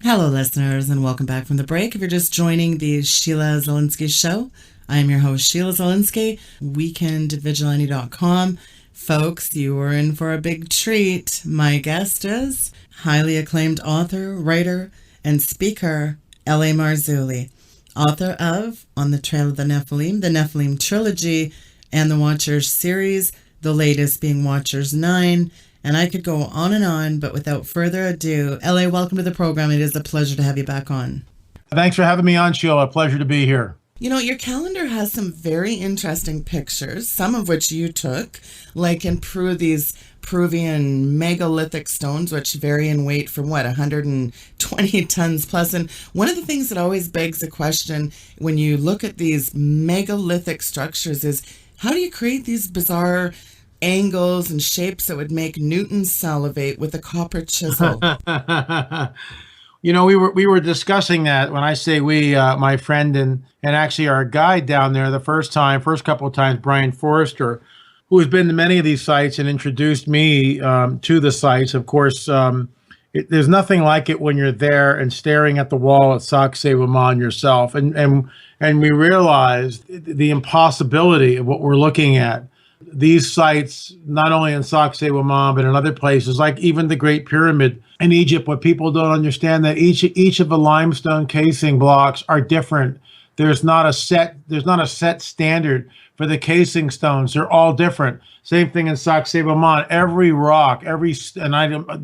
Hello, listeners, and welcome back from the break. If you're just joining the Sheila Zielinski Show, I am your host, Sheila Zielinski, weekendvigilante.com. Folks, you are in for a big treat. My guest is highly acclaimed author, writer, and speaker, L.A. Marzulli, author of On the Trail of the Nephilim Trilogy, and the Watchers series, the latest being Watchers 9. And I could go on, but without further ado, L.A., welcome to the program. It is a pleasure to have you back on. Thanks for having me on, Sheila. Pleasure to be here. You know, your calendar has some very interesting pictures, some of which you took, like in Peru, these Peruvian megalithic stones, which vary in weight from 120 tons plus. And one of the things that always begs the question when you look at these megalithic structures is, how do you create these bizarre angles and shapes that would make Newton salivate with a copper chisel? You know, we were discussing that. When I say we, my friend and actually our guide down there the first couple of times, Brian Forrester, who has been to many of these sites and introduced me to the sites. Of course, there's nothing like it when you're there and staring at the wall at Sacsayhuaman yourself, and we realized the impossibility of what we're looking at. These sites, not only in Sacsayhuaman, but in other places, like even the Great Pyramid in Egypt, what people don't understand that each of the limestone casing blocks are different. There's not a set standard for the casing stones. They're all different. Same thing in Sacsayhuaman. Every rock,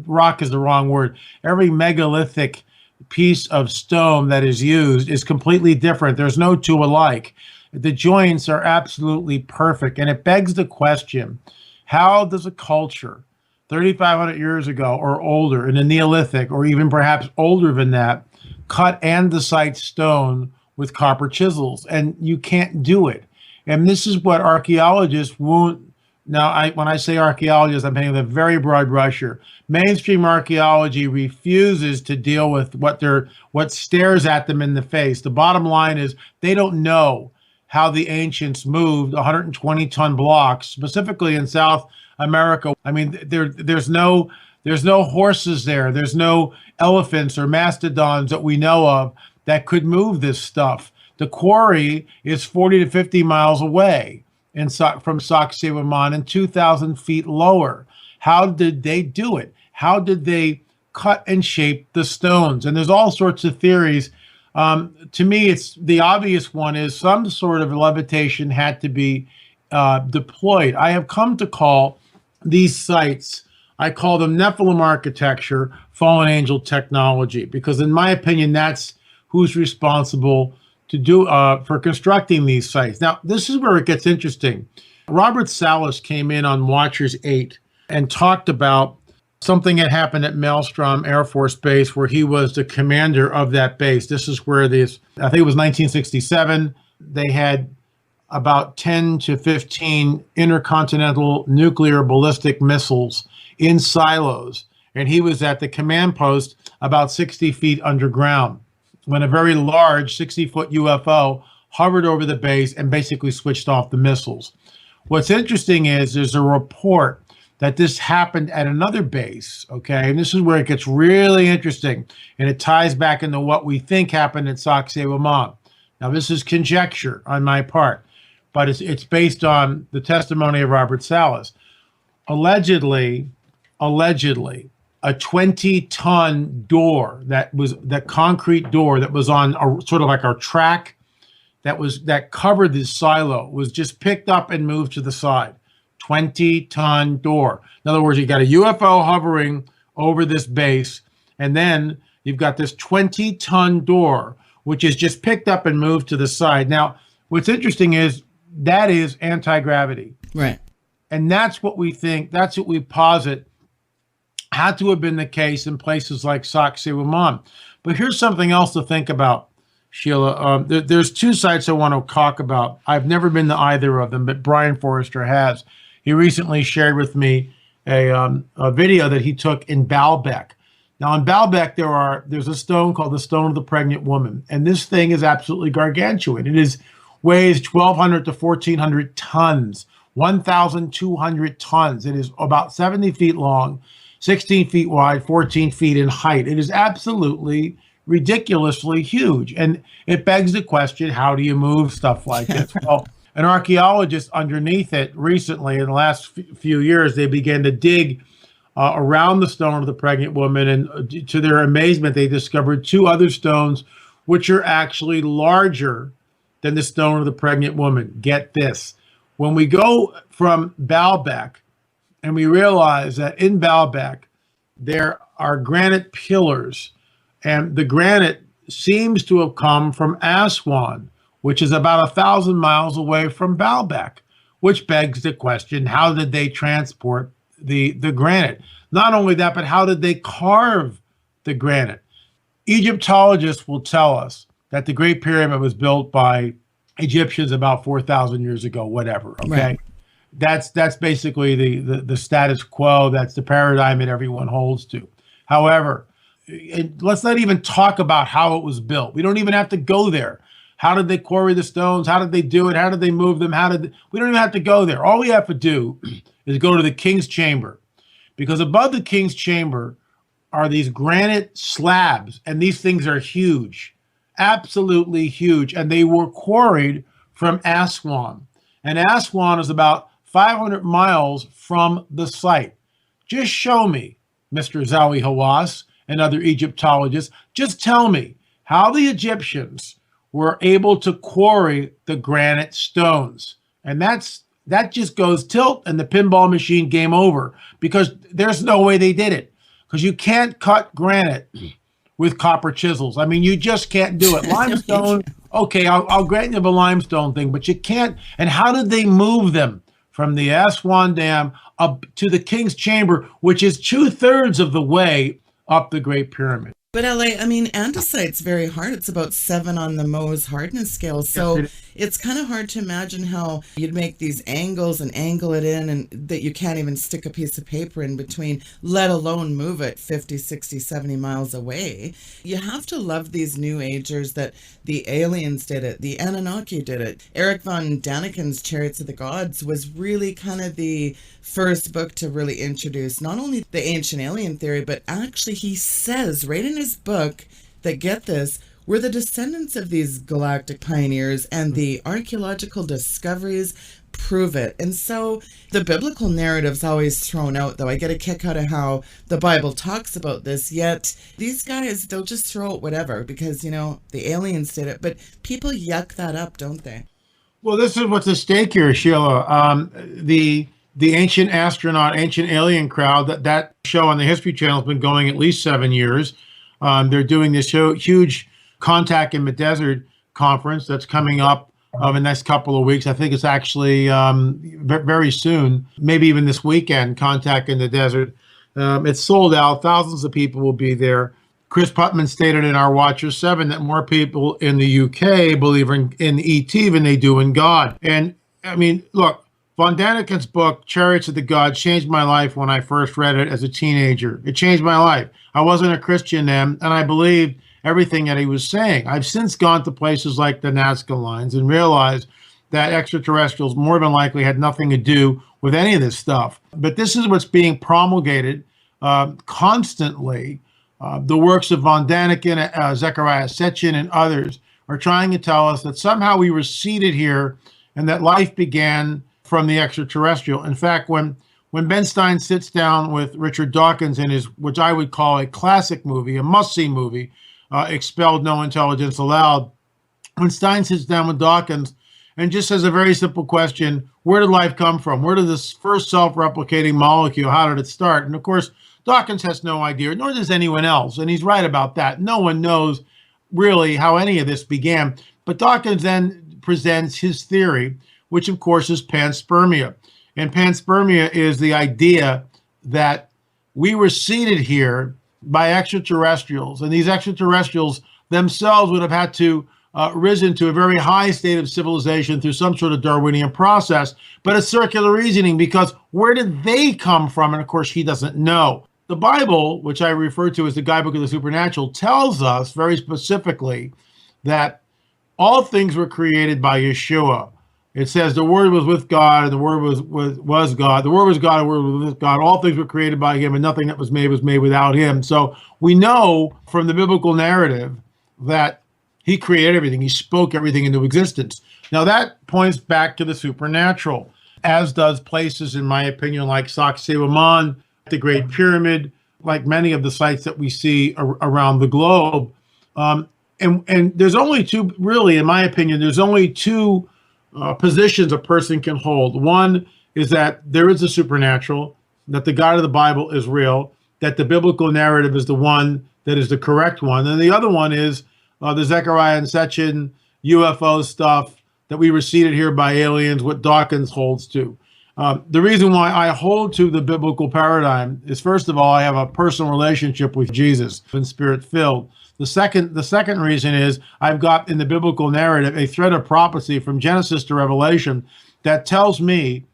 rock is the wrong word. Every megalithic piece of stone that is used is completely different. There's no two alike. The joints are absolutely perfect. And it begs the question, how does a culture 3,500 years ago or older in the Neolithic, or even perhaps older than that, cut andesite stone with copper chisels? And you can't do it. And this is what archaeologists won't. Now, when I say archaeologists, I'm painting with a very broad brush here. Mainstream archaeology refuses to deal with what stares at them in the face. The bottom line is they don't know how the ancients moved 120-ton blocks, specifically in South America. I mean, there's no horses there. There's no elephants or mastodons that we know of that could move this stuff. The quarry is 40 to 50 miles away from Sacsayhuaman and 2,000 feet lower. How did they do it? How did they cut and shape the stones? And there's all sorts of theories. To me, it's the obvious one is some sort of levitation had to be deployed. I have come to call these sites, I call them Nephilim architecture, fallen angel technology, because in my opinion, that's who's responsible to do for constructing these sites. Now, this is where it gets interesting. Robert Salas came in on Watchers 8 and talked about something that happened at Maelstrom Air Force Base where he was the commander of that base. This is where I think it was 1967, they had about 10 to 15 intercontinental nuclear ballistic missiles in silos. And he was at the command post about 60 feet underground when a very large 60-foot UFO hovered over the base and basically switched off the missiles. What's interesting is there's a report that this happened at another base, okay? And this is where it gets really interesting, and it ties back into what we think happened at Sacsayhuaman. Now, this is conjecture on my part, but it's based on the testimony of Robert Salas. Allegedly, a 20-ton door that concrete door that was on sort of like our track that covered this silo was just picked up and moved to the side. 20-ton door. In other words, you got a UFO hovering over this base, and then you've got this 20-ton door, which is just picked up and moved to the side. Now, what's interesting is that is anti-gravity. Right. And that's what we think, that's what we posit had to have been the case in places like Sacsayhuaman. But here's something else to think about, Sheila. There's two sites I want to talk about. I've never been to either of them, but Brian Forrester has. He recently shared with me a video that he took in Baalbek. Now, in Baalbek, there's a stone called the Stone of the Pregnant Woman, and this thing is absolutely gargantuan. It weighs 1,200 to 1,400 tons, 1,200 tons. It is about 70 feet long. 16 feet wide, 14 feet in height. It is absolutely ridiculously huge. And it begs the question, how do you move stuff like this? Well, an archaeologist underneath it recently, in the last few years, they began to dig around the stone of the pregnant woman. And to their amazement, they discovered two other stones, which are actually larger than the stone of the pregnant woman. Get this. When we go from Baalbek and we realize that in Baalbek, there are granite pillars, and the granite seems to have come from Aswan, which is about 1,000 miles away from Baalbek, which begs the question, how did they transport the granite? Not only that, but how did they carve the granite? Egyptologists will tell us that the Great Pyramid was built by Egyptians about 4,000 years ago, whatever, okay? Right. That's basically the status quo. That's the paradigm that everyone holds to. However, let's not even talk about how it was built. We don't even have to go there. How did they quarry the stones? How did they do it? How did they move them? We don't even have to go there. All we have to do is go to the king's chamber, because above the king's chamber are these granite slabs, and these things are huge, absolutely huge, and they were quarried from Aswan. And Aswan is about 500 miles from the site. Just show me, Mr. Zawi Hawass and other Egyptologists, just tell me how the Egyptians were able to quarry the granite stones. And that just goes tilt, and the pinball machine, game over, because there's no way they did it. Because you can't cut granite with copper chisels. I mean, you just can't do it. Limestone, okay, I'll grant you the limestone thing, but you can't. And how did they move them from the Aswan Dam up to the King's Chamber, which is 2/3 of the way up the Great Pyramid? But I mean, andesite's very hard. It's about 7 on the Mohs hardness scale. So yes, it's kind of hard to imagine how you'd make these angles and angle it in, and that you can't even stick a piece of paper in between, let alone move it 50, 60, 70 miles away. You have to love these New Agers that the aliens did it, the Anunnaki did it. Eric von Daniken's Chariots of the Gods was really kind of the first book to really introduce not only the ancient alien theory, but actually he says right in his book that, get this, we're the descendants of these galactic pioneers, and the archaeological discoveries prove it. And so the biblical narrative's always thrown out, though. I get a kick out of how the Bible talks about this, yet these guys, they'll just throw out whatever because, you know, the aliens did it. But people yuck that up, don't they? Well, this is what's at stake here, Sheila. The ancient astronaut, ancient alien crowd, that show on the History Channel has been going at least 7 years. They're doing this huge Contact in the Desert conference that's coming up in the next couple of weeks. I think it's actually very soon, maybe even this weekend, Contact in the Desert. It's sold out. Thousands of people will be there. Chris Putman stated in our Watcher 7 that more people in the UK believe in ET than they do in God. And I mean, look, von Daniken's book, Chariots of the Gods, changed my life when I first read it as a teenager. It changed my life. I wasn't a Christian then, and I believed everything that he was saying. I've since gone to places like the Nazca Lines and realized that extraterrestrials more than likely had nothing to do with any of this stuff. But this is what's being promulgated constantly. The works of von Daniken, Zechariah Sitchin, and others are trying to tell us that somehow we were seated here and that life began from the extraterrestrial. In fact, when Ben Stein sits down with Richard Dawkins in his, which I would call a classic movie, a must-see movie, Expelled, No Intelligence Allowed, when Stein sits down with Dawkins and just says a very simple question, where did life come from? Where did this first self-replicating molecule, how did it start? And of course, Dawkins has no idea, nor does anyone else, and he's right about that. No one knows really how any of this began. But Dawkins then presents his theory, which of course is panspermia. And panspermia is the idea that we were seeded here by extraterrestrials, and these extraterrestrials themselves would have had to risen to a very high state of civilization through some sort of Darwinian process, but it's circular reasoning, because where did they come from? And of course, he doesn't know. The Bible, which I refer to as the guidebook of the supernatural, tells us very specifically that all things were created by Yeshua. It says the Word was with God, and the Word was God. The Word was God, the Word was with God. All things were created by him, and nothing that was made without him. So we know from the biblical narrative that he created everything. He spoke everything into existence. Now that points back to the supernatural, as does places, in my opinion, like Sacsayhuaman, the Great Pyramid, like many of the sites that we see around the globe. And there's only two, really, in my opinion, there's only two positions a person can hold. One is that there is a supernatural, that the God of the Bible is real, that the biblical narrative is the one that is the correct one. And the other one is the Zechariah and Sitchin UFO stuff that we were seeded here by aliens, what Dawkins holds to. The reason why I hold to the biblical paradigm is, first of all, I have a personal relationship with Jesus and spirit-filled. The second reason is I've got in the biblical narrative a thread of prophecy from Genesis to Revelation that tells me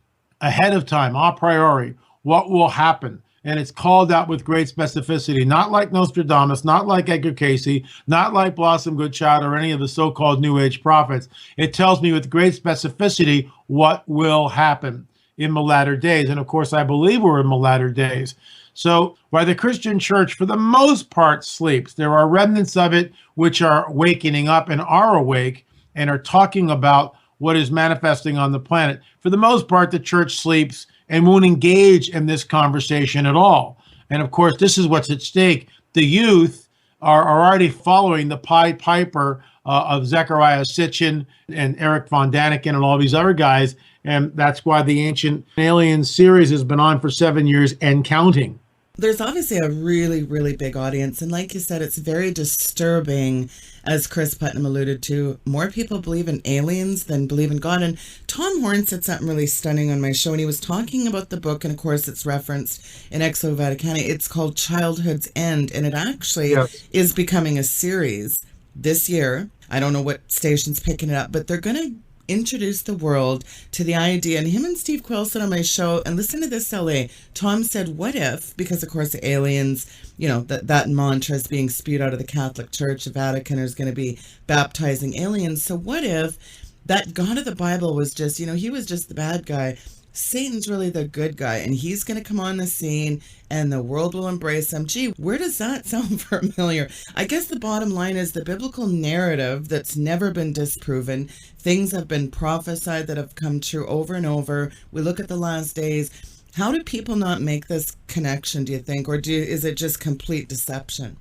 ahead of time, a priori, what will happen. And it's called out with great specificity, not like Nostradamus, not like Edgar Cayce, not like Blossom Goodchild or any of the so-called New Age prophets. It tells me with great specificity what will happen in the latter days. And of course, I believe we're in the latter days. So while the Christian church, for the most part, sleeps, there are remnants of it which are wakening up and are awake and are talking about what is manifesting on the planet. For the most part, the church sleeps and won't engage in this conversation at all. And of course, this is what's at stake. The youth are already following the Pied Piper of Zechariah Sitchin and Eric Von Daniken and all these other guys. And that's why the Ancient Aliens series has been on for 7 years and counting. There's obviously a really, really big audience. And like you said, it's very disturbing, as Chris Putnam alluded to. More people believe in aliens than believe in God. And Tom Horn said something really stunning on my show. And he was talking about the book. And of course, it's referenced in Exo Vaticani. It's called Childhood's End. And it actually is becoming a series this year. I don't know what station's picking it up, but they're going to introduce the world to the idea. And him and Steve Quill said on my show, and listen to this, LA, Tom said, what if, because of course the aliens, you know, that mantra is being spewed out of the Catholic Church, the Vatican is going to be baptizing aliens. So what if that God of the Bible was just, you know, he was just the bad guy. Satan's really the good guy, and he's going to come on the scene and the world will embrace him. Gee, where does that sound familiar? I guess the bottom line is the biblical narrative that's never been disproven. Things have been prophesied that have come true over and over. We look at the last days. How do people not make this connection, do you think? Or is it just complete deception?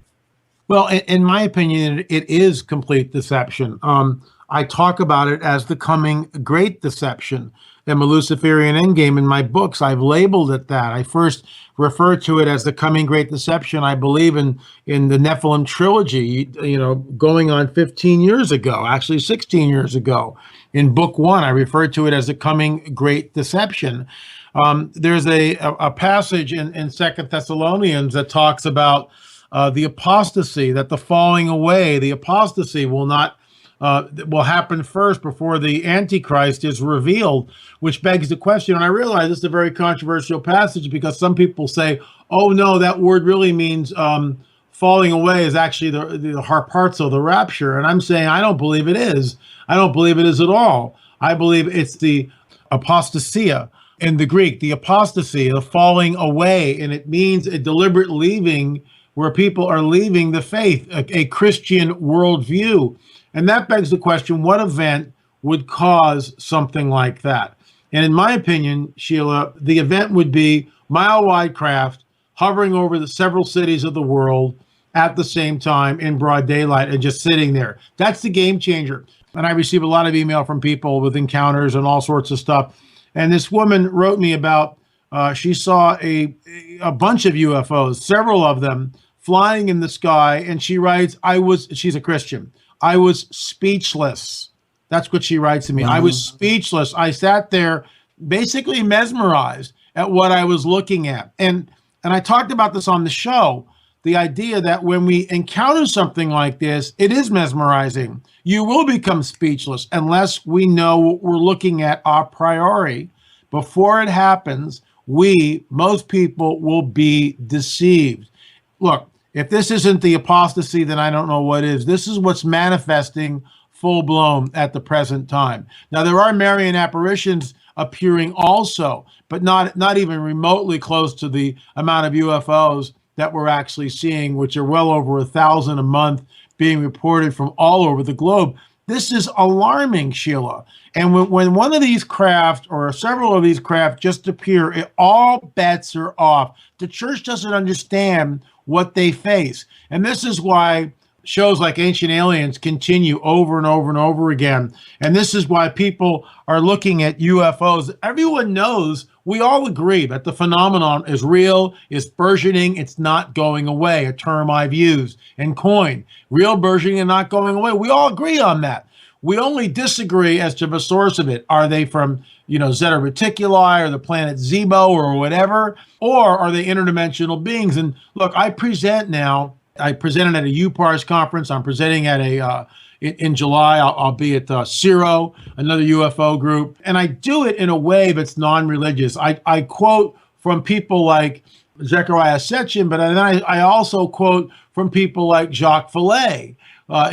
Well, in my opinion, it is complete deception. I talk about it as the coming great deception and the Luciferian endgame in my books. I've labeled it that. I first referred to it as the coming great deception, I believe, in the Nephilim trilogy, you know, going on 15 years ago, actually 16 years ago. In book 1, I referred to it as the coming great deception. There's a passage in 2 Thessalonians that talks about the apostasy, that the falling away, the apostasy will happen first before the Antichrist is revealed, which begs the question, and I realize this is a very controversial passage because some people say, oh no, that word really means falling away is actually the harparzo, the rapture. And I'm saying, I don't believe it is. I don't believe it is at all. I believe it's the apostasia in the Greek, the apostasy, the falling away, and it means a deliberate leaving where people are leaving the faith, a Christian worldview. And that begs the question, what event would cause something like that? And in my opinion, Sheila, the event would be mile-wide craft hovering over the several cities of the world at the same time in broad daylight and just sitting there. That's the game changer. And I receive a lot of email from people with encounters and all sorts of stuff. And this woman wrote me about, she saw a bunch of UFOs, several of them flying in the sky. And she writes, she's a Christian. I was speechless. That's what she writes to me. Wow. I was speechless. I sat there basically mesmerized at what I was looking at. And I talked about this on the show, the idea that when we encounter something like this, it is mesmerizing. You will become speechless unless we know what we're looking at a priori. Before it happens, most people will be deceived. Look, if this isn't the apostasy, then I don't know what is. This is what's manifesting full blown at the present time. Now, there are Marian apparitions appearing also, but not even remotely close to the amount of UFOs that we're actually seeing, which are well over 1,000 a month being reported from all over the globe. This is alarming, Sheila. And when one of these craft or several of these craft just appear, all bets are off. The church doesn't understand what they face. And this is why shows like Ancient Aliens continue over and over and over again. And this is why people are looking at UFOs. Everyone knows, we all agree that the phenomenon is real, is burgeoning, it's not going away, a term I've used and coined. Real, burgeoning, and not going away. We all agree on that. We only disagree as to the source of it. Are they from, Zeta Reticuli or the planet Zebo or whatever? Or are they interdimensional beings? And look, I presented at a UPARS conference. I'm presenting at in July. I'll be at CIRO, another UFO group. And I do it in a way that's non-religious. I quote from people like Zechariah Sitchin, but then I also quote from people like Jacques Vallée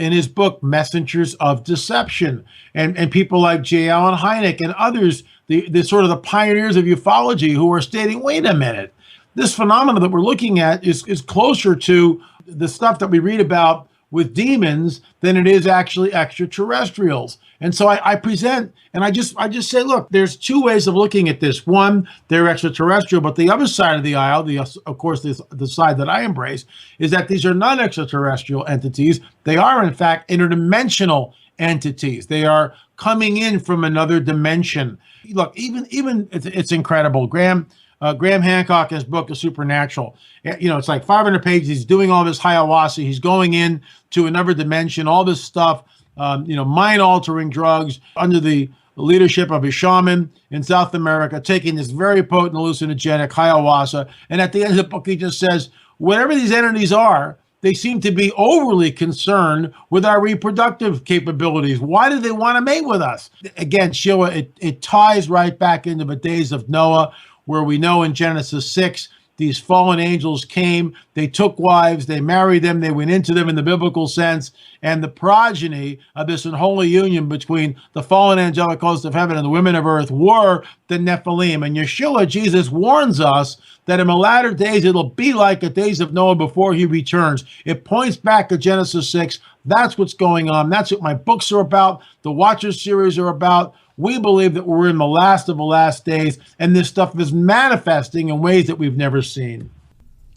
in his book, Messengers of Deception, and people like J. Allen Hynek and others, the sort of the pioneers of ufology who are stating, wait a minute, this phenomenon that we're looking at is closer to the stuff that we read about with demons than it is actually extraterrestrials. And so I present and I just say, look, there's two ways of looking at this. One, they're extraterrestrial, but the other side of the aisle, of course, the side that I embrace, is that these are not extraterrestrial entities. They are, in fact, interdimensional entities. They are coming in from another dimension. Look, even it's incredible. Graham Hancock, in his book, The Supernatural, it's like 500 pages. He's doing all this ayahuasca. He's going in to another dimension, all this stuff, mind-altering drugs under the leadership of a shaman in South America, taking this very potent hallucinogenic ayahuasca. And at the end of the book, he just says, whatever these entities are, they seem to be overly concerned with our reproductive capabilities. Why do they want to mate with us? Again, Sheila, it ties right back into the days of Noah, where we know in Genesis 6, these fallen angels came, they took wives, they married them, they went into them in the biblical sense, and the progeny of this unholy union between the fallen angelic host of heaven and the women of earth were the Nephilim. And Yeshua, Jesus, warns us that in the latter days it'll be like the days of Noah before he returns. It points back to Genesis 6. That's what's going on. That's what my books are about, the Watchers series are about. We believe that we're in the last of the last days, and this stuff is manifesting in ways that we've never seen.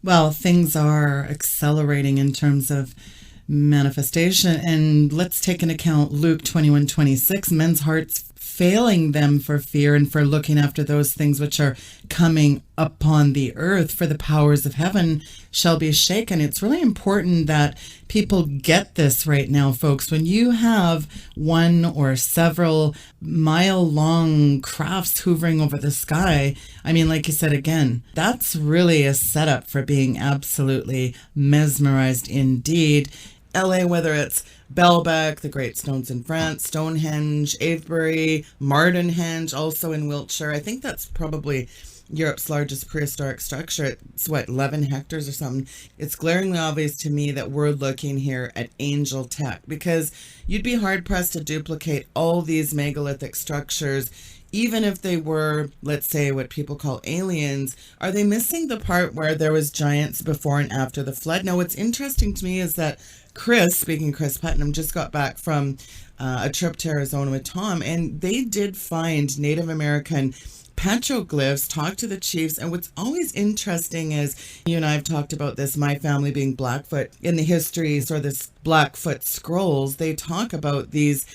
Well, things are accelerating in terms of manifestation. And let's take into account Luke 21:26, men's hearts failing them for fear and for looking after those things which are coming upon the earth, for the powers of heaven shall be shaken. It's really important that people get this right now, folks. When you have one or several mile-long crafts hovering over the sky, I mean, like you said, again, that's really a setup for being absolutely mesmerized indeed. LA, whether it's Baalbek, the great stones in France, Stonehenge, Avebury, Mardenhenge, also in Wiltshire. I think that's probably Europe's largest prehistoric structure. It's 11 hectares or something. It's glaringly obvious to me that we're looking here at angel tech, because you'd be hard pressed to duplicate all these megalithic structures. Even if they were, let's say, what people call aliens, are they missing the part where there was giants before and after the flood? Now, what's interesting to me is that Chris Putnam, just got back from a trip to Arizona with Tom, and they did find Native American petroglyphs, talk to the chiefs. And what's always interesting is, you and I have talked about this, my family being Blackfoot, in the histories or this Blackfoot scrolls, they talk about these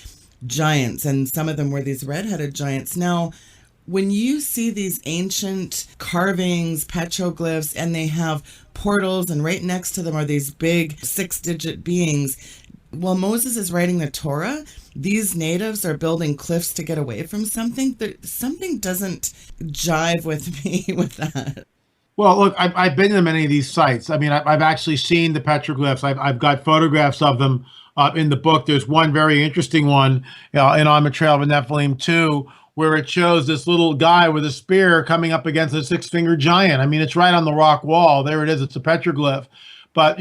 giants, and some of them were these red-headed giants. Now, when you see these ancient carvings, petroglyphs, and they have portals, and right next to them are these big 6-digit beings, while Moses is writing the Torah, these natives are building cliffs to get away from something. Something doesn't jive with me with that. Well, look, I've been to many of these sites. I mean, I've actually seen the petroglyphs. I've got photographs of them in the book. There's one very interesting one in On the Trail of Nephilim 2, where it shows this little guy with a spear coming up against a 6-finger giant. I mean, it's right on the rock wall. There it is. It's a petroglyph. But,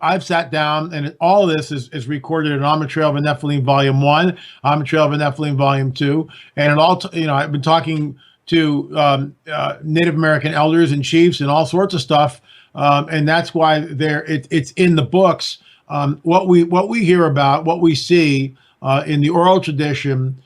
I've sat down, and all of this is recorded in On the Trail of the Nephilim Volume 1, On the Trail of the Nephilim Volume 2. And I've been talking to Native American elders and chiefs and all sorts of stuff. And that's why it's in the books. What we hear about, what we see in the oral tradition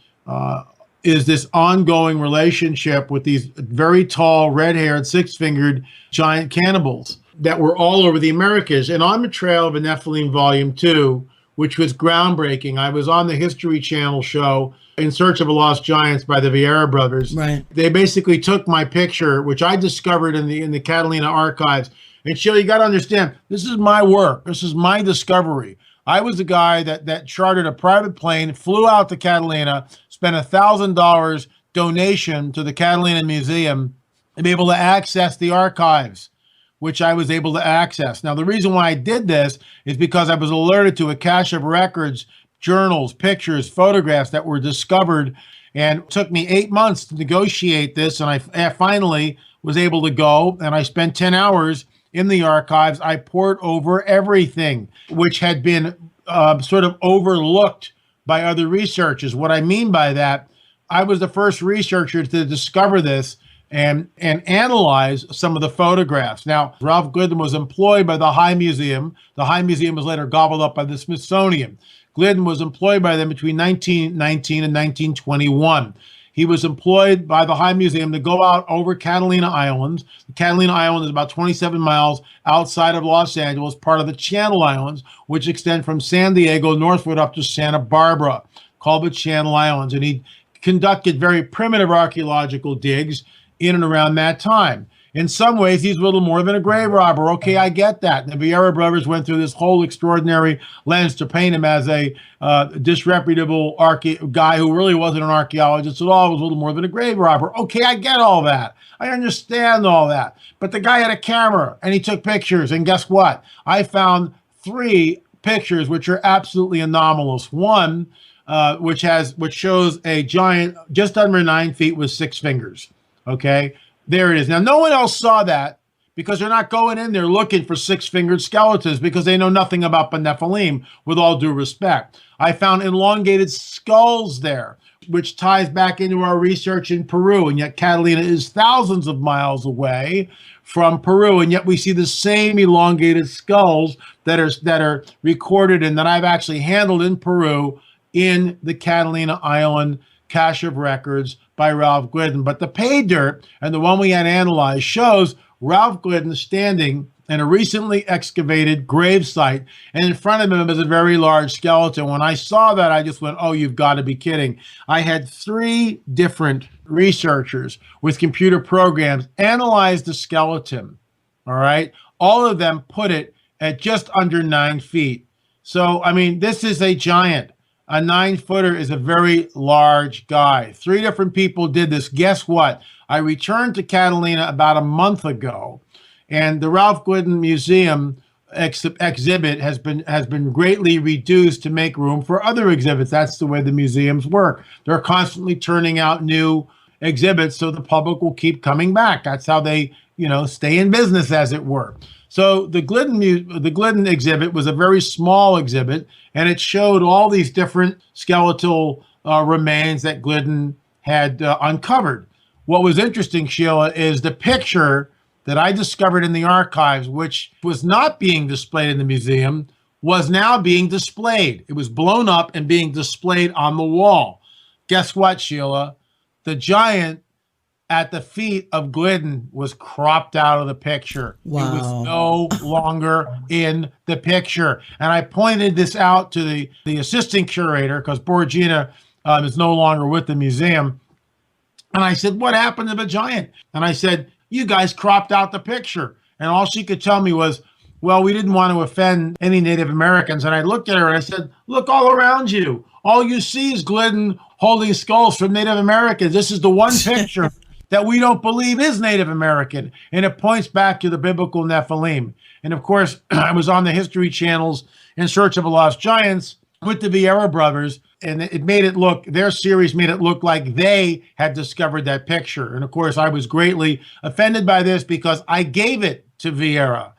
is this ongoing relationship with these very tall, red-haired, six-fingered giant cannibals that were all over the Americas. And On the Trail of the Nephilim Volume 2, which was groundbreaking, I was on the History Channel show In Search of the Lost Giants by the Vieira brothers. Right. They basically took my picture, which I discovered in the Catalina archives. And Sheila, you got to understand, this is my work. This is my discovery. I was the guy that chartered a private plane, flew out to Catalina, spent $1,000 donation to the Catalina Museum to be able to access the archives, which I was able to access. Now, the reason why I did this is because I was alerted to a cache of records, journals, pictures, photographs that were discovered, and it took me 8 months to negotiate this, and I finally was able to go, and I spent 10 hours in the archives. I poured over everything, which had been sort of overlooked by other researchers. What I mean by that, I was the first researcher to discover this and analyze some of the photographs. Now, Ralph Glidden was employed by the High Museum. The High Museum was later gobbled up by the Smithsonian. Glidden was employed by them between 1919 and 1921. He was employed by the High Museum to go out over Catalina Island. Catalina Island is about 27 miles outside of Los Angeles, part of the Channel Islands, which extend from San Diego northward up to Santa Barbara, called the Channel Islands. And he conducted very primitive archaeological digs in and around that time. In some ways, he's a little more than a grave robber. Okay, I get that. The Vieira brothers went through this whole extraordinary lens to paint him as a disreputable guy who really wasn't an archaeologist at all. He was a little more than a grave robber. Okay, I get all that. I understand all that. But the guy had a camera, and he took pictures. And guess what? I found 3 pictures which are absolutely anomalous. One, which shows a giant just under 9 feet with 6 fingers. Okay. There it is. Now, no one else saw that because they're not going in there looking for 6-fingered skeletons because they know nothing about the Nephilim, with all due respect. I found elongated skulls there, which ties back into our research in Peru. And yet Catalina is thousands of miles away from Peru. And yet we see the same elongated skulls that are recorded and that I've actually handled in Peru in the Catalina Island cache of records by Ralph Glidden. But the pay dirt, and the one we had analyzed, shows Ralph Glidden standing in a recently excavated grave site, and in front of him is a very large skeleton. When I saw that, I just went, oh, you've got to be kidding. I had 3 different researchers with computer programs analyze the skeleton, all right? All of them put it at just under 9 feet. So, I mean, this is a giant. A 9-footer is a very large guy. 3 different people did this. Guess what? I returned to Catalina about a month ago, and the Ralph Glidden Museum exhibit has been greatly reduced to make room for other exhibits. That's the way the museums work. They're constantly turning out new exhibits so the public will keep coming back. That's how they, stay in business, as it were. So the Glidden exhibit was a very small exhibit, and it showed all these different skeletal remains that Glidden had uncovered. What was interesting, Sheila, is the picture that I discovered in the archives, which was not being displayed in the museum, was now being displayed. It was blown up and being displayed on the wall. Guess what, Sheila? The giant at the feet of Glidden was cropped out of the picture. Wow. It was no longer in the picture. And I pointed this out to the assistant curator, because Borgina is no longer with the museum. And I said, what happened to the giant? And I said, you guys cropped out the picture. And all she could tell me was, well, we didn't want to offend any Native Americans. And I looked at her and I said, look all around you. All you see is Glidden holding skulls from Native Americans. This is the one picture that we don't believe is Native American. And it points back to the biblical Nephilim. And of course, I was on the History Channel's In Search of the Lost Giants with the Vieira brothers, and their series made it look like they had discovered that picture. And of course, I was greatly offended by this because I gave it to Vieira.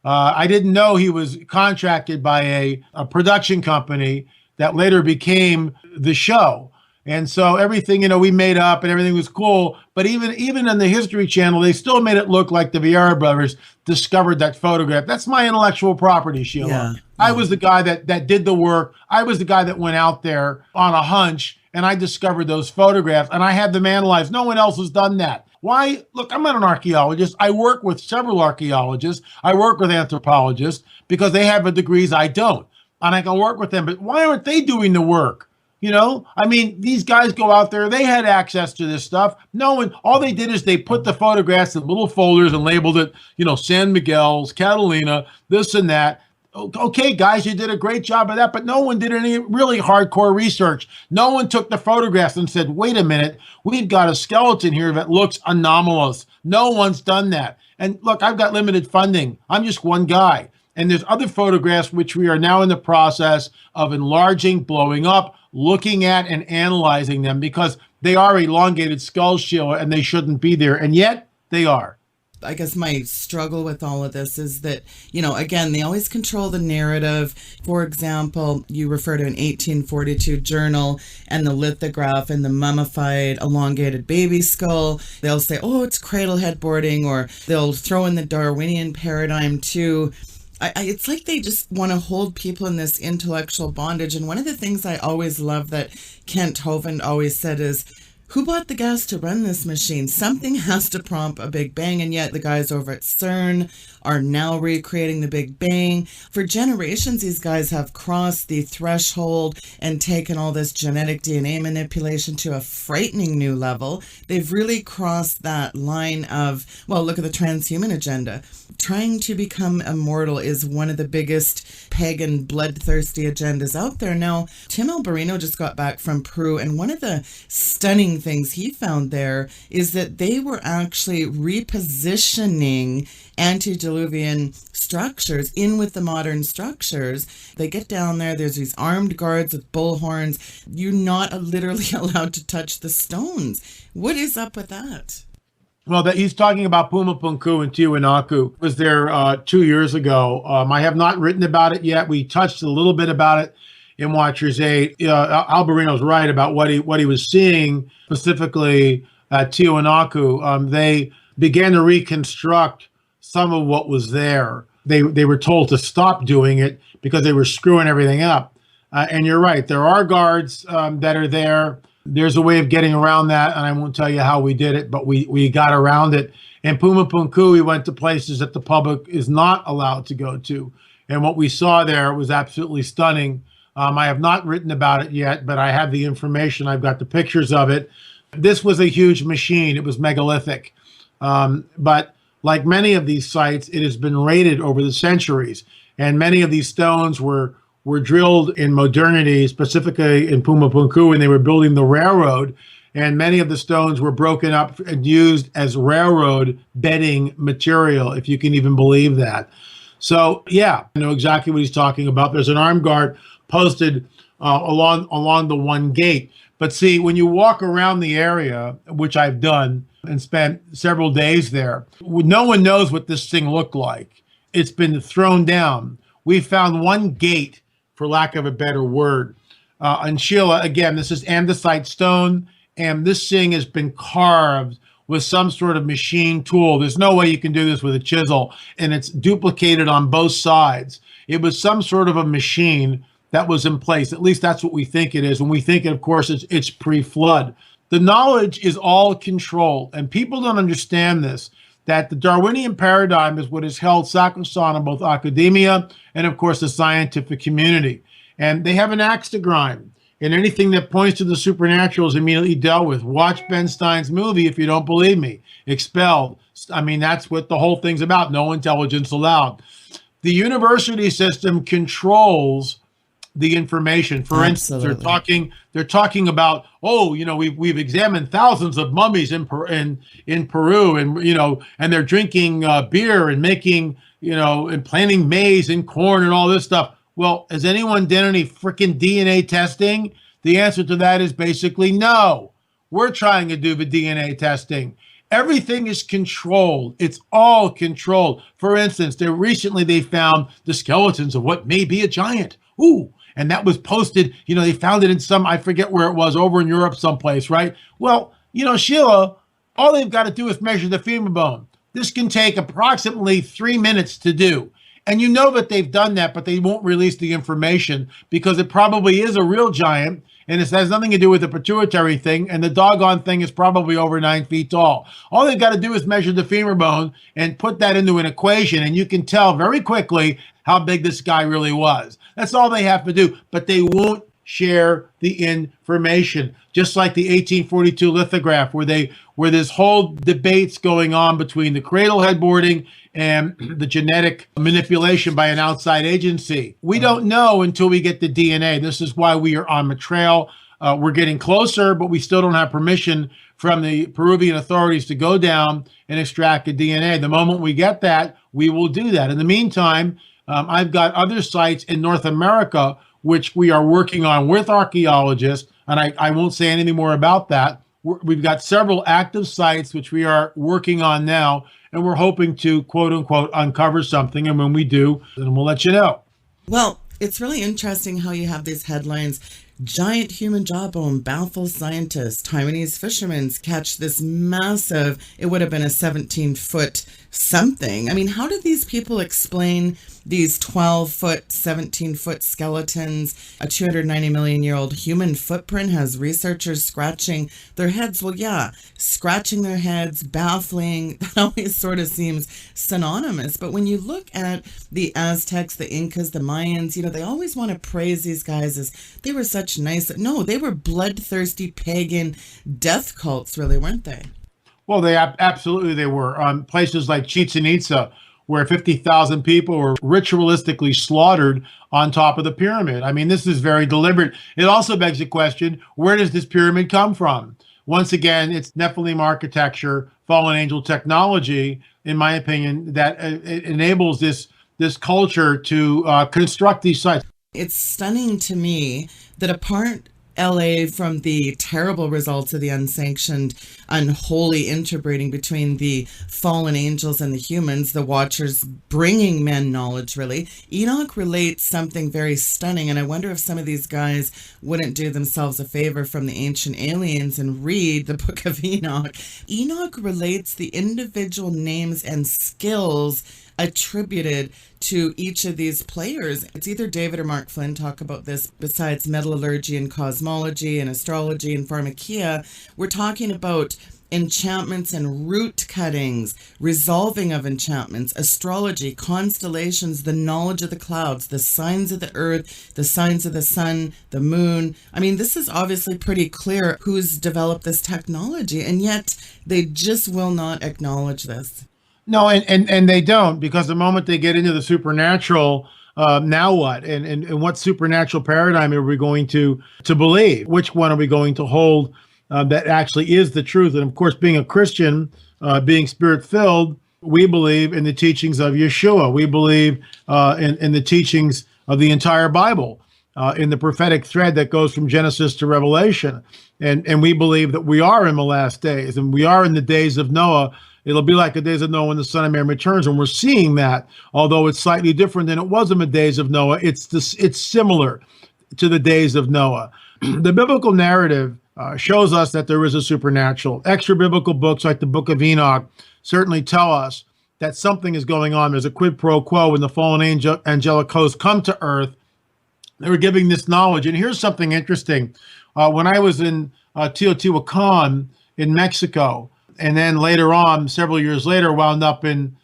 I didn't know he was contracted by a production company that later became the show. And so everything, we made up and everything was cool. But even on the History Channel, they still made it look like the Vieira brothers discovered that photograph. That's my intellectual property, Sheila. Yeah. I was the guy that did the work. I was the guy that went out there on a hunch, and I discovered those photographs, and I had them analyzed. No one else has done that. Why? Look, I'm not an archaeologist. I work with several archaeologists. I work with anthropologists because they have the degrees I don't, and I can work with them. But why aren't they doing the work? These guys go out there. They had access to this stuff. No one, all they did is they put the photographs in little folders and labeled it, San Miguel's, Catalina, this and that. Okay, guys, you did a great job of that, but no one did any really hardcore research. No one took the photographs and said, wait a minute, we've got a skeleton here that looks anomalous. No one's done that. And look, I've got limited funding. I'm just one guy. And there's other photographs which we are now in the process of enlarging, blowing up, looking at and analyzing them because they are elongated skulls, Sheila, and they shouldn't be there. And yet they are. I guess my struggle with all of this is that, again, they always control the narrative. For example, you refer to an 1842 journal and the lithograph and the mummified elongated baby skull. They'll say, oh, it's cradle head boarding, or they'll throw in the Darwinian paradigm too. It's like they just want to hold people in this intellectual bondage. And one of the things I always love that Kent Hovind always said is, who bought the gas to run this machine? Something has to prompt a Big Bang, and yet the guys over at CERN are now recreating the Big Bang. For generations, these guys have crossed the threshold and taken all this genetic DNA manipulation to a frightening new level. They've really crossed that line of, well, look at the transhuman agenda. Trying to become immortal is one of the biggest pagan, bloodthirsty agendas out there. Now, Tim Alberino just got back from Peru, and one of the stunning things he found there is that they were actually repositioning antediluvian structures in with the modern structures. They get down there, there's these armed guards with bullhorns. You're not literally allowed to touch the stones. What is up with that? Well, he's talking about Puma Punku and Tiwanaku. Was there 2 years ago. I have not written about it yet. We touched a little bit about it in Watchers 8. Alberino's right about what he was seeing, specifically at Tiwanaku. They began to reconstruct some of what was there. They were told to stop doing it because they were screwing everything up. And you're right. There are guards that are there. There's a way of getting around that, and I won't tell you how we did it, but we got around it. In Puma Punku, we went to places that the public is not allowed to go to. And what we saw there was absolutely stunning. I have not written about it yet, but I have the information. I've got the pictures of it. This was a huge machine. It was megalithic. But like many of these sites, it has been raided over the centuries. And many of these stones were drilled in modernity, specifically in Puma Punku, when they were building the railroad. And many of the stones were broken up and used as railroad bedding material, if you can even believe that. So, yeah, I know exactly what he's talking about. There's an armed guard posted along the one gate. But see, when you walk around the area, which I've done and spent several days there, no one knows what this thing looked like. It's been thrown down. We found one gate, for lack of a better word. And Sheila, again, this is andesite stone, and this thing has been carved with some sort of machine tool. There's no way you can do this with a chisel, and it's duplicated on both sides. It was some sort of a machine that was in place. At least that's what we think it is. And we think, of course, it's pre-flood. The knowledge is all controlled, and people don't understand this, that the Darwinian paradigm is what is held sacrosanct in both academia and, of course, the scientific community. And they have an axe to grind. And anything that points to the supernatural is immediately dealt with. Watch Ben Stein's movie if you don't believe me. Expelled. I mean, that's what the whole thing's about. No intelligence allowed. The university system controls the information. For Absolutely. instance, they're talking about, we've examined thousands of mummies in Peru, and they're drinking beer and making, and planting maize and corn and all this stuff. Well, has anyone done any freaking DNA testing? The answer to that is basically no. We're trying to do the DNA testing. Everything is controlled. It's all controlled. For instance, recently they found the skeletons of what may be a giant. Ooh, and that was posted, they found it in some, I forget where it was, over in Europe someplace, right? Well, Sheila, all they've got to do is measure the femur bone. This can take approximately 3 minutes to do. And you know that they've done that, but they won't release the information because it probably is a real giant, and it has nothing to do with the pituitary thing, and the doggone thing is probably over 9 feet tall. All they've got to do is measure the femur bone and put that into an equation, and you can tell very quickly how big this guy really was. That's all they have to do, but they won't share the information. Just like the 1842 lithograph, where this whole debate's going on between the cradle headboarding and the genetic manipulation by an outside agency. We don't know until we get the DNA. This is why we are on the trail. We're getting closer, but we still don't have permission from the Peruvian authorities to go down and extract the DNA. The moment we get that, we will do that. In the meantime, I've got other sites in North America which we are working on with archaeologists, and I won't say anything more about that. We've got several active sites which we are working on now, and we're hoping to, quote unquote, uncover something. And when we do, then we'll let you know. Well, it's really interesting how you have these headlines. Giant human jawbone baffles scientists. Taiwanese fishermen catch this massive, it would have been a 17-foot something. I mean, how do these people explain these 12-foot, 17-foot skeletons? A 290 million year old human footprint has researchers scratching their heads. Well, yeah, scratching their heads, baffling, that always sort of seems synonymous. But when you look at the Aztecs, the Incas, the Mayans, they always want to praise these guys as they were such nice. No, they were bloodthirsty pagan death cults, really, weren't they? Well, absolutely they were. Places like Chichen Itza, where 50,000 people were ritualistically slaughtered on top of the pyramid. I mean, this is very deliberate. It also begs the question, where does this pyramid come from? Once again, it's Nephilim architecture, fallen angel technology, in my opinion, that it enables this culture to construct these sites. It's stunning to me that apart LA from the terrible results of the unsanctioned, unholy interbreeding between the fallen angels and the humans, the Watchers bringing men knowledge, really, Enoch relates something very stunning, and I wonder if some of these guys wouldn't do themselves a favor from the ancient aliens and read the book of Enoch. Enoch relates the individual names and skills attributed to each of these players. It's either David or Mark Flynn talk about this. Besides metallurgy and cosmology and astrology and pharmakia, we're talking about enchantments and root cuttings, resolving of enchantments, astrology, constellations, the knowledge of the clouds, the signs of the earth, the signs of the sun, the moon. I mean, this is obviously pretty clear who's developed this technology, and yet they just will not acknowledge this. No, and they don't, because the moment they get into the supernatural, now what? And what supernatural paradigm are we going to believe? Which one are we going to hold that actually is the truth? And of course, being a Christian, being spirit-filled, we believe in the teachings of Yeshua. We believe in the teachings of the entire Bible, in the prophetic thread that goes from Genesis to Revelation. And we believe that we are in the last days, and we are in the days of Noah. It'll be like the days of Noah when the Son of Man returns, and we're seeing that. Although it's slightly different than it was in the days of Noah, it's similar to the days of Noah. The biblical narrative shows us that there is a supernatural. Extra biblical books like the Book of Enoch certainly tell us that something is going on. There's a quid pro quo when the fallen angelic hosts come to earth. They were giving this knowledge. And here's something interesting. When I was in Teotihuacan in Mexico, and then later on, several years later, wound up in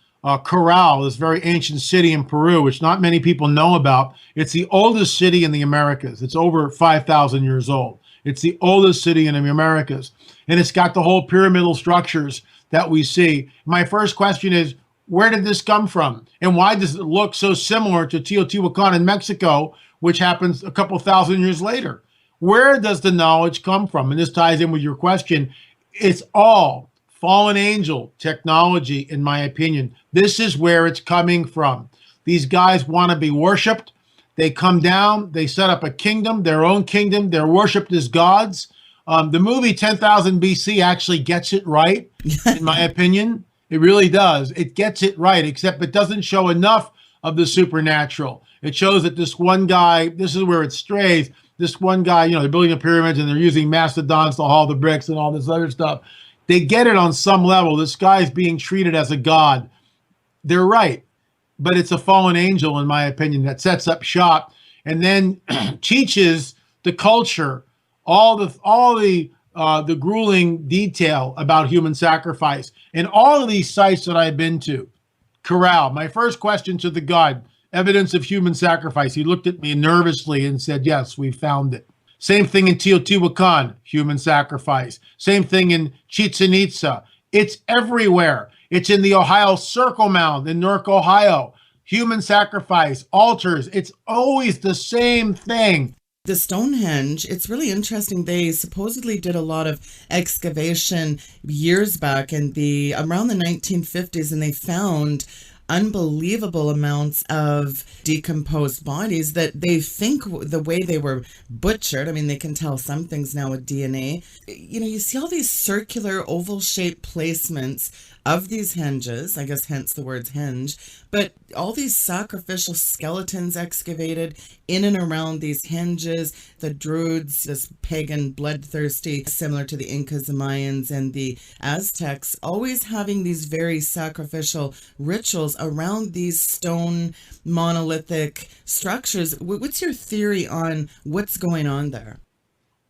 Corral, this very ancient city in Peru, which not many people know about. It's the oldest city in the Americas. It's over 5,000 years old. It's the oldest city in the Americas. And it's got the whole pyramidal structures that we see. My first question is, where did this come from? And why does it look so similar to Teotihuacan in Mexico, which happens a couple thousand years later? Where does the knowledge come from? And this ties in with your question. It's all fallen angel technology, in my opinion. This is where it's coming from. These guys want to be worshipped. They come down, they set up a kingdom, their own kingdom. They're worshipped as gods. The movie 10,000 BC actually gets it right, in my opinion. It really does. It gets it right, except it doesn't show enough of the supernatural. It shows that this one guy, this is where it strays, this one guy, they're building the pyramids and they're using mastodons to haul the bricks and all this other stuff. They get it on some level. This guy's being treated as a god. They're right. But it's a fallen angel, in my opinion, that sets up shop and then teaches the culture all the grueling detail about human sacrifice. And all of these sites that I've been to, corral. My first question to the god, evidence of human sacrifice. He looked at me nervously and said, yes, we found it. Same thing in Teotihuacan, human sacrifice. Same thing in Chichen Itza. It's everywhere. It's in the Ohio Circle Mound in Newark, Ohio. Human sacrifice, altars. It's always the same thing. The Stonehenge, it's really interesting. They supposedly did a lot of excavation years back around the 1950s, and they found unbelievable amounts of decomposed bodies that they think the way they were butchered. I mean, they can tell some things now with DNA. You see all these circular oval-shaped placements of these henges, I guess hence the words henge, but all these sacrificial skeletons excavated in and around these henges, the Druids, this pagan bloodthirsty, similar to the Incas, the Mayans, and the Aztecs, always having these very sacrificial rituals around these stone monolithic structures. What's your theory on what's going on there?